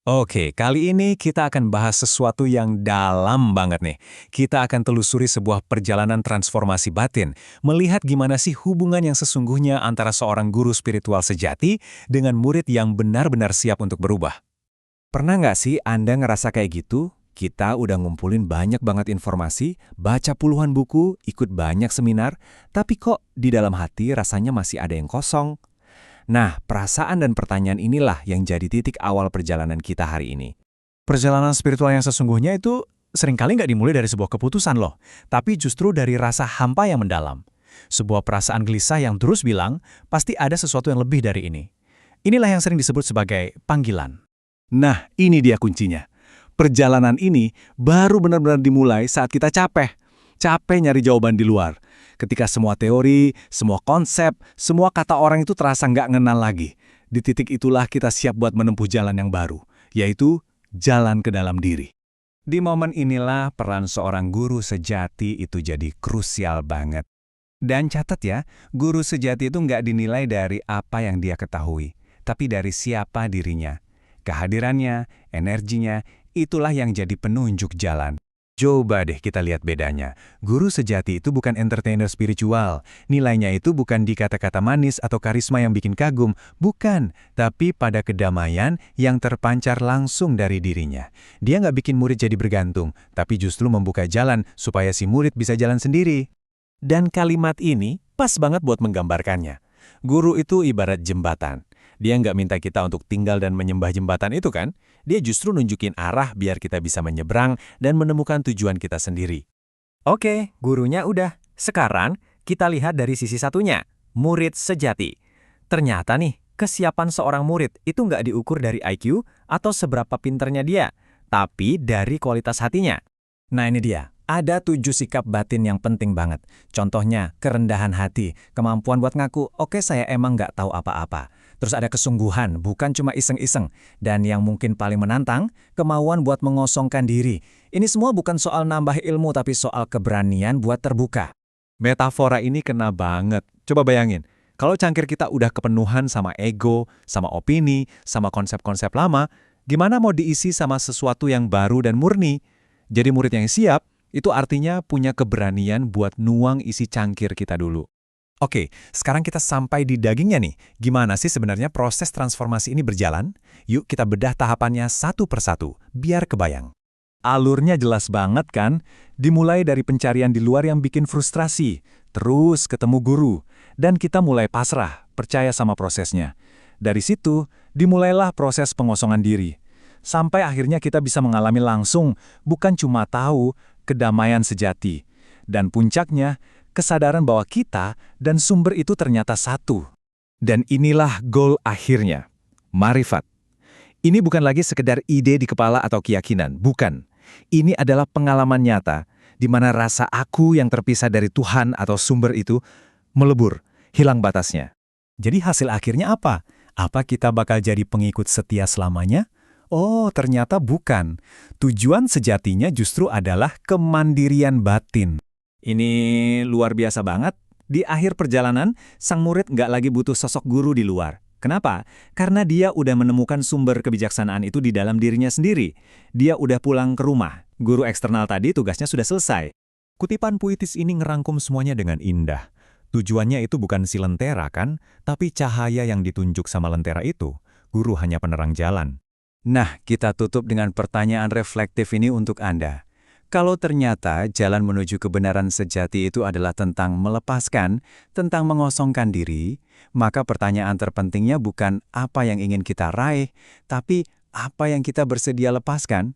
Oke, kali ini kita akan bahas sesuatu yang dalam banget nih. Kita akan telusuri sebuah perjalanan transformasi batin, melihat gimana sih hubungan yang sesungguhnya antara seorang guru spiritual sejati dengan murid yang benar-benar siap untuk berubah. Pernah nggak sih Anda ngerasa kayak gitu? Kita udah ngumpulin banyak banget informasi, baca puluhan buku, ikut banyak seminar, tapi kok di dalam hati rasanya masih ada yang kosong? Nah, perasaan dan pertanyaan inilah yang jadi titik awal perjalanan kita hari ini. Perjalanan spiritual yang sesungguhnya itu seringkali nggak dimulai dari sebuah keputusan loh, tapi justru dari rasa hampa yang mendalam. Sebuah perasaan gelisah yang terus bilang, pasti ada sesuatu yang lebih dari ini. Inilah yang sering disebut sebagai panggilan. Nah, ini dia kuncinya. Perjalanan ini baru benar-benar dimulai saat kita capek. Capek nyari jawaban di luar. Ketika semua teori, semua konsep, semua kata orang itu terasa nggak ngenal lagi. Di titik itulah kita siap buat menempuh jalan yang baru, yaitu jalan ke dalam diri. Di momen inilah peran seorang guru sejati itu jadi krusial banget. Dan catat ya, guru sejati itu nggak dinilai dari apa yang dia ketahui, tapi dari siapa dirinya. Kehadirannya, energinya, itulah yang jadi penunjuk jalan. Coba deh kita lihat bedanya. Guru sejati itu bukan entertainer spiritual. Nilainya itu bukan di kata-kata manis atau karisma yang bikin kagum. Bukan, tapi pada kedamaian yang terpancar langsung dari dirinya. Dia nggak bikin murid jadi bergantung, tapi justru membuka jalan supaya si murid bisa jalan sendiri. Dan kalimat ini pas banget buat menggambarkannya. Guru itu ibarat jembatan. Dia nggak minta kita untuk tinggal dan menyembah jembatan itu kan? Dia justru nunjukin arah biar kita bisa menyeberang dan menemukan tujuan kita sendiri. Oke, gurunya udah. Sekarang kita lihat dari sisi satunya, murid sejati. Ternyata nih, kesiapan seorang murid itu nggak diukur dari IQ atau seberapa pinternya dia, tapi dari kualitas hatinya. Nah ini dia. Ada 7 sikap batin yang penting banget. Contohnya, kerendahan hati, kemampuan buat ngaku, oke saya emang nggak tahu apa-apa. Terus ada kesungguhan, bukan cuma iseng-iseng. Dan yang mungkin paling menantang, kemauan buat mengosongkan diri. Ini semua bukan soal nambah ilmu, tapi soal keberanian buat terbuka. Metafora ini kena banget. Coba bayangin, kalau cangkir kita udah kepenuhan sama ego, sama opini, sama konsep-konsep lama, gimana mau diisi sama sesuatu yang baru dan murni? Jadi murid yang siap, itu artinya punya keberanian buat nuang isi cangkir kita dulu. Oke, sekarang kita sampai di dagingnya nih. Gimana sih sebenarnya proses transformasi ini berjalan? Yuk kita bedah tahapannya satu persatu, biar kebayang. Alurnya jelas banget kan? Dimulai dari pencarian di luar yang bikin frustrasi, terus ketemu guru, dan kita mulai pasrah, percaya sama prosesnya. Dari situ, dimulailah proses pengosongan diri. Sampai akhirnya kita bisa mengalami langsung, bukan cuma tahu, kedamaian sejati. Dan puncaknya, kesadaran bahwa kita dan sumber itu ternyata satu. Dan inilah goal akhirnya, marifat. Ini bukan lagi sekedar ide di kepala atau keyakinan, bukan. Ini adalah pengalaman nyata, di mana rasa aku yang terpisah dari Tuhan atau sumber itu melebur, hilang batasnya. Jadi hasil akhirnya apa? Apa kita bakal jadi pengikut setia selamanya? Oh, ternyata bukan. Tujuan sejatinya justru adalah kemandirian batin. Ini luar biasa banget. Di akhir perjalanan, sang murid nggak lagi butuh sosok guru di luar. Kenapa? Karena dia udah menemukan sumber kebijaksanaan itu di dalam dirinya sendiri. Dia udah pulang ke rumah. Guru eksternal tadi tugasnya sudah selesai. Kutipan puitis ini ngerangkum semuanya dengan indah. Tujuannya itu bukan si lentera kan, tapi cahaya yang ditunjuk sama lentera itu. Guru hanya penerang jalan. Nah, kita tutup dengan pertanyaan reflektif ini untuk Anda. Kalau ternyata jalan menuju kebenaran sejati itu adalah tentang melepaskan, tentang mengosongkan diri, maka pertanyaan terpentingnya bukan apa yang ingin kita raih, tapi apa yang kita bersedia lepaskan.